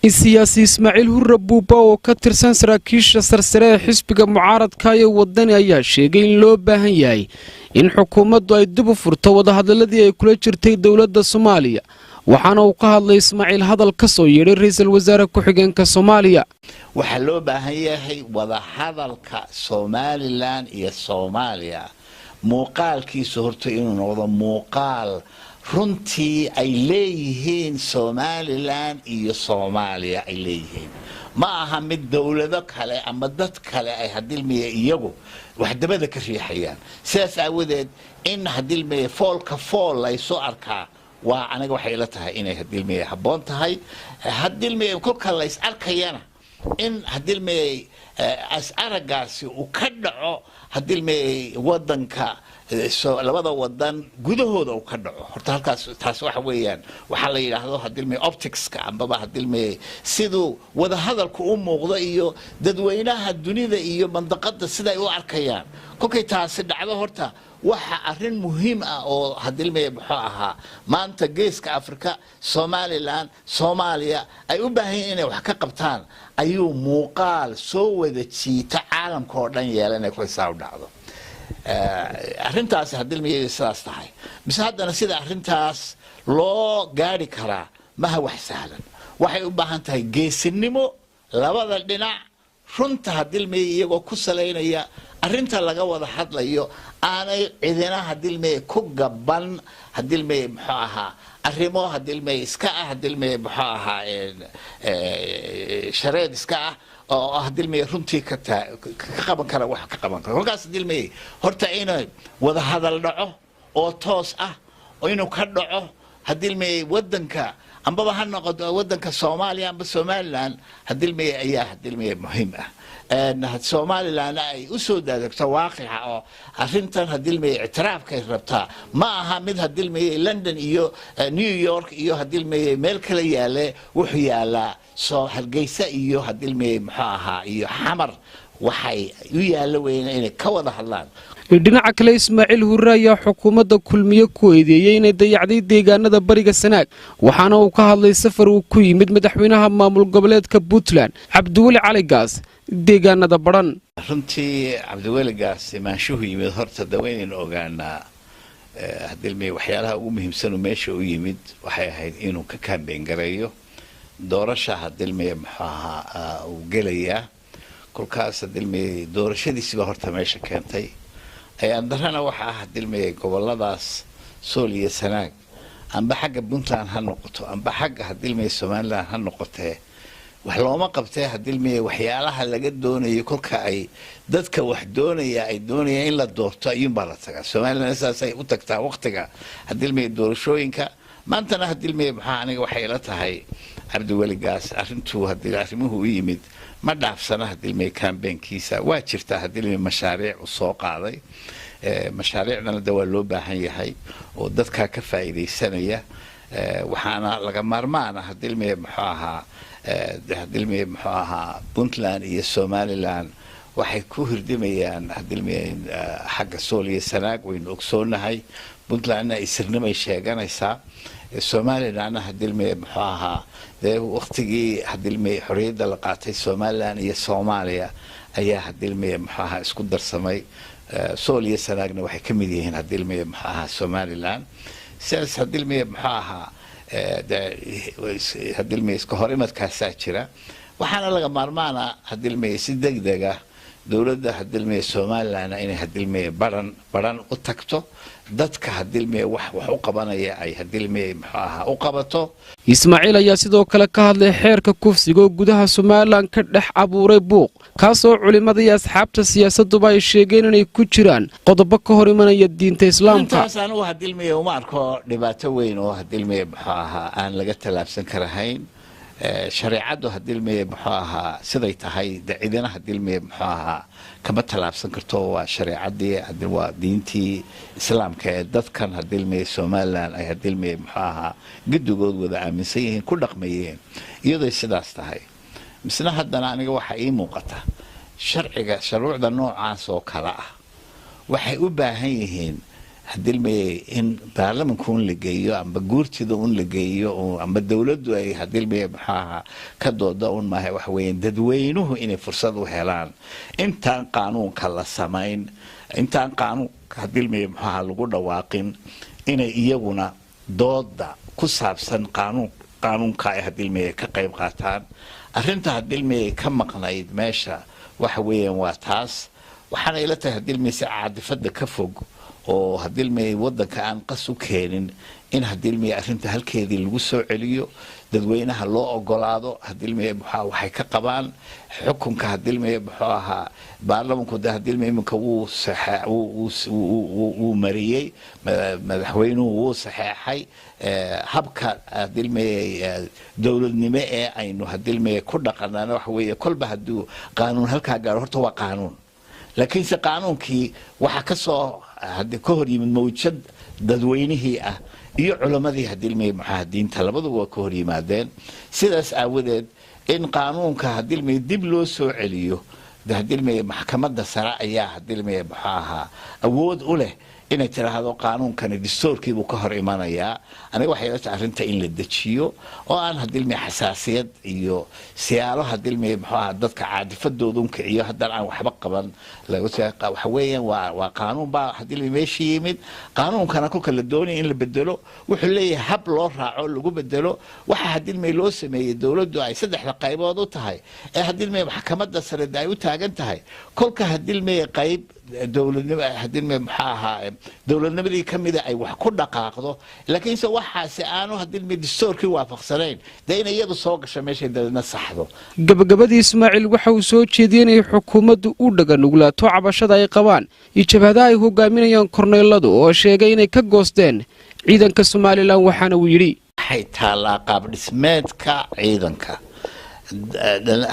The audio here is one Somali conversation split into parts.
السياسي إسماعيل هربوبا oo ka tirsan saraakiisha sarsare ee xisbiga mucaaradka ee wadani ayaa sheegay in loo baahan yahay in xukuumaddu ay dib u furto wadahadaladii ay kula jirtay dawladda Soomaaliya waxaana uu ka hadlay Ismaaciil hadal ka soo yeeray ra'iisul wasaare ku-xigeenka Soomaaliya waxa loo baahan yahay wadahadalka Somaliland iyo Soomaaliya muuqaalkiisu horta inuu noqdo muuqaal runtii ay leeyihiin Somaliland iyo Soomaaliya ay leeyihiin ma aha mid dawlado kale ama dad kale ay hadilmiye iyagu wax dabada ka riixayaan sidaas aawadeed in hadilmiye foolka fool ay soo arkaa waa aniga waxay la tahay inay hadilmiye haboon tahay hadilmiye kolka la is arkayana in hadilmiye as aragaasi uu ka dhaco hadilmiye wadanka labada wadan gudahooda uu ka dhaco horta halkaas taas waxa weeyaan waxa la yiraahdo hadilmiye optics-ka amba hadilmiye sidoo wada hadalku u muuqdo iyo dadweynaha dunida iyo mandaqada sida ay u arkayaan kolkay taas dhacdo horta waxa arin muhiim ah oo hadilmiye wuxuu ahaa maanta geeska Afrika Somaliland Soomaaliya ay u baahan inay wax ka qabtaan ayuu muuqaal soo wada jiita caalamka oo dhan yeelanay ku soo dhacdo arrintaas hadilmiye sidaas tahay mise haddana sida arrintaas loo gaari karaa ma wax sahlan waxay u baahan tahay geesinimo labada dhinac runta hadilmiye iyagoo ku saleynaya arrinta laga wada hadlayo aanay cidina hadilmiye ku gaban hadilmiye muxuu ahaa arrimo hadilmiye iska ah hadilmiye muxuu ahaa shareed iska ah oo hadilmiye runtii ka qaban kara wax ka qaban kara halkaas hadilmiye horta inay wada hadal dhaco oo toos ah oo inuu ka dhaco hadilmiye wadanka amba ha noqdo wadanka Soomaaliya amba Somaliland hadilmiye ayaa hadilmiye muhiim ah Somaliland ay u soo daadagto waaqica oo arrintan hadilmiye ictiraafka ay rabtaa ma aha mid hadilmiye London iyo New York iyo hadilmiye meel kale yaale wuxuu yaalaa soo Hargeysa iyo hadilmiye muxuu ahaa iyo Xamar waxay u yaalo weyn inay ka wada hadlaan dhinaca kale Ismaaciil Hurre ayaa xukuumadda kulmiye ku eedeeyay inay dayacday deegaanada bariga Sanaag waxaana uu ka hadlay safar uu ku yimid madaxweynaha maamul goboleedka Puntland Cabdiweli Cali Gaas deegaanada baran runtii Cabdiweli Gaas maanshuhu yimid horta daweyn ogaana hadilmiye waxyaalaha ugu muhiimsan oo meesha u yimid waxay ahayd inuu ka kaambeyn gareeyo doorasho hadilmiye maxaa uu gelaya kolkaas hadilmiye doorashadiisa horta meesha keentay ayaan darana waxa hadilmiye goboladaas Sool iyo Sanaag amba xagga Puntland ha noqoto amba xagga hadilmiye Somaliland ha noqotee wax looma qabtay hadilmiye waxyaalaha laga doonayo kolka ay dadka wax doonaya ay doonayaan in la doorto ayuun baa la tagaa Somaliland saasay u tagtaa waqtiga hadilmiye doorashooyinka maantana hadilmiye maxaa aniga waxay la tahay Cabdiweli Gaas arrintu hadii arrimuhu u yimid ma dhaafsana hadilmiye campaignkiisa waa jirta hadilmiye mashaariic u soo qaaday mashaariicdana waa loo baahan yahay oo dadka ka faa'iideysanaya waxaana laga maarmaan ah hadilmiye muxuu ahaa hadilmiye muxuu ahaa Puntland iyo Somaliland waxay ku hirdimayaan hadilmiye xagga Sool iyo Sanaag weyn ogsoonahay Puntlandna isirnimay sheeganaysaa Somaliland hadilmiye muxuu ahaa waqtigii hadilmiye xorriyadda la qaatay Somaliland iyo Soomaaliya ayaa hadilmiye muxuu ahaa isku darsamay Sool iyo Sanaagna waxay ka mid yihiin hadilmiye muxuu ahaa Somaliland sidaas hadilmiye muxuu ahaa hadilmiye iska hor imadkaasaa jira waxaana laga maarmaana hadilmiye si degdeg ah dawladda hadilmiye Somaliland inay hadilmiye baran u tagto dadka hadilmiye wax u qabanaya ay hadilmiye muxuu ahaa u qabato Ismaaciil ayaa sidoo kale ka hadlay xeerka kufsiga gudaha Somaliland ka dhex abuuray buuq kaasoo culimada iyo asxaabta siyaasaddu ay sheegeen inay ku jiraan qodobo ka hor imanaya diinta Islaamka taasana waa hadilmiye uma arko dhibaato weyn oo hadilmiye muxuu ahaa aan laga talaabsan karahayn shareecadu hadilmiye muxuu ahaa siday tahay cidina hadilmiye muxuu ahaa kama talaabsan karto waa shareecadii waa diintii Islaamka ee dadkan hadilmiye Somaliland ay hadilmiye muxuu ahaa gidigood wada aaminsan yihiin ku dhaqmayeen iyadoo sidaas tahay misna haddana aniga waxa ii muuqata sharciga shuruucda noocaas oo kala ah waxay u baahan yihiin hadilmay in baarlamankuun la geeyo amba guurtida un la geeyo amba dawladdu ay hadilmay maxaa ka dooda un maahay wax weeyaan dadweynuhu inay fursad u helaan intaan qaanuunka la samayn intaan qaanuunka hadilmay maxaa lagu dhawaaqin inay iyaguna dooda ku saabsan qaanuunka ay hadilmay ka qayb qaataan arrinta hadilmay ka maqnayd meesha wax weeyaan waa taas waxaana ila tahay hadilmay si caadifada ka fog oo hadilmay wadanka aan qas u keenin in hadilmay arrinta halkeedii lagu soo celiyo dadweynaha loo ogolaado hadilmay waxay ka qabaan xukunka hadilmay baarlamanku hadilmay iminka uu mariyay madaxweynuhu wuu saxeexay habka hadilmay dawladnimo ee aynu hadilmay ku dhaqanana wax weeye kolba haduu qaanuun halka gaaro horta waa qaanuun laakiin si qaanuunkii waxa ka soo ka hor yimid mawjad dadweynihii ah iyo culamadii hadilmay diinta labaduba waa ka hor yimaadeen sidaas aawadeed in qaanuunka hadilmay dib loo soo celiyo hadilmay maxkamadda sare ayaa hadilmay awood u leh inay tiraahdo qaanuunkani dastuurkii buu ka hor imanayaa aniga waxay la tahay arrinta in la dejiyo oo aan hadilmay xasaasiyad iyo siyaalo hadilmay dadka caadifadoodu kiciyo haddana aan waxba qaban waxa weeyaan waa qaanuun baa hadilmay meeshii yimid qaanuunkana kulka la doonay in la bedelo wuxuu leeyahay hab loo raaco lagu bedelo waxa hadilmay loo sameeyay dawladdu ay saddexda qaybood u tahay ee hadilmay maxkamadda sare ay u taagan tahay kulka hadilmay qayb dawladnimo hadilmay dawladnimadii kamida ay wax ku dhaqaaqdo laakiin se waxaasi aanu hadilmay dastuurkii waafaqsanayn in iyadu soo gasho meeshay dadna saxdo gabagabadii Ismaaciil waxa uu soo jeediyay in xukuumaddu u dhaganugulaato cabashada ay qabaan iyo jabhadaha ay hogaaminayaan korneeladu oo sheegay inay ka goosteen ciidanka Soomaaliland waxaana uu yiri waxay taalaa qaab dhismeedka ciidanka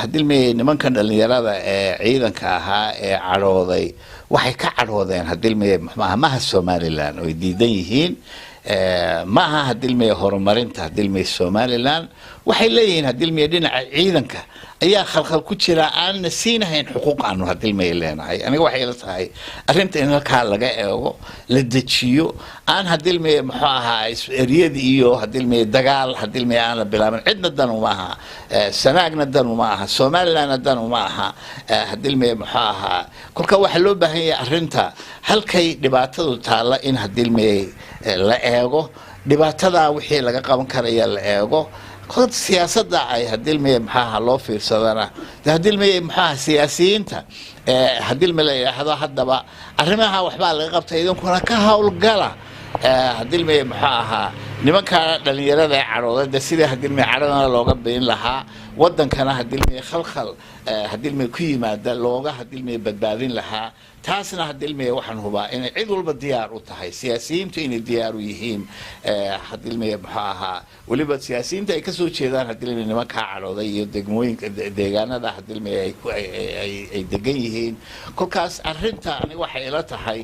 hadilmay nimankan dhalinyarada ee ciidanka ahaa ee cadhooday waxay ka cadhoodeen hadilmay maaha Soomaaliland oo diidan yihiin maaha hadilmay horumarinta hadilmay Soomaaliland waxay leeyihiin hadilmay dhinaca ciidanka ayaa khalkhal ku jira aan nasiinahayn xuquuq aanu hadilmay leenahay aniga waxay la tahay arrinta in halka laga eego la dejiyo aan hadilmay eriyada iyo hadilmay dagaal hadilmay aan la bilaaban cidna dan uma aha sanaagna dan uma aha Soomaaliland dan uma aha hadilmay kulka waxa loo baahan yahay arrinta halkay dhibaatadu taala in hadilmay la eego dhibaatada wixii laga qaban karaya la eego قد سياسة هديل مي محاها لو في صدرنا هديل مي محاها سياسيينتا هديل مي هذا حد بقى أرمها وحبال لقبت يدون كنا كهولقلا هديل مي محاها نما كان دليل ذا عروض دسيدة هديل مي عرضنا لوجا بين لها ودن كان هديل مي خلخل هديل مي كيما دلوجا هديل مي بدبادين لها taasna hadilmay waxaan hubaa in cid walba diyaar u tahay siyaasiyiintu in diyaar u yihiin hadilmay waliba siyaasiyiinta ay ka soo jeedaan hadilmay nimanka cadhooday iyo degmooyinka deegaanada hadilmay ay degan yihiin kolkaas arrinta aniga waxay ila tahay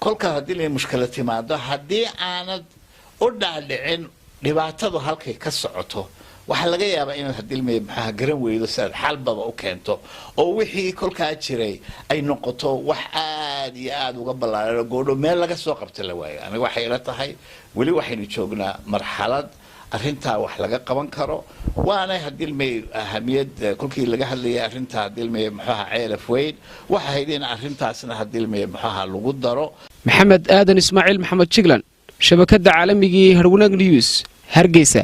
kolka hadilmay mushkilad timaado haddii aanad u dhaadhicin dhibaatadu halkay ka socoto waxa laga yaabaa in hadilmay garan weydo sad xalbaba u keento oo wixii kolka jiray ay noqoto wax aad iyo aad uga ballaaran go'do meel laga soo qabto la waayo aniga waxay ila tahay wali waxaynu joognaa marxalad arrinta wax laga qaban karo waana hadilmay ahamiyad kulkii laga hadlayay arrinta hadilmay ceelaf weyn waxa haydeen arrintaasna hadilmay lagu daro maxamed aadan ismaaciil maxamed jiglan shabakada caalamiga ee Harwanaag News Hargeysa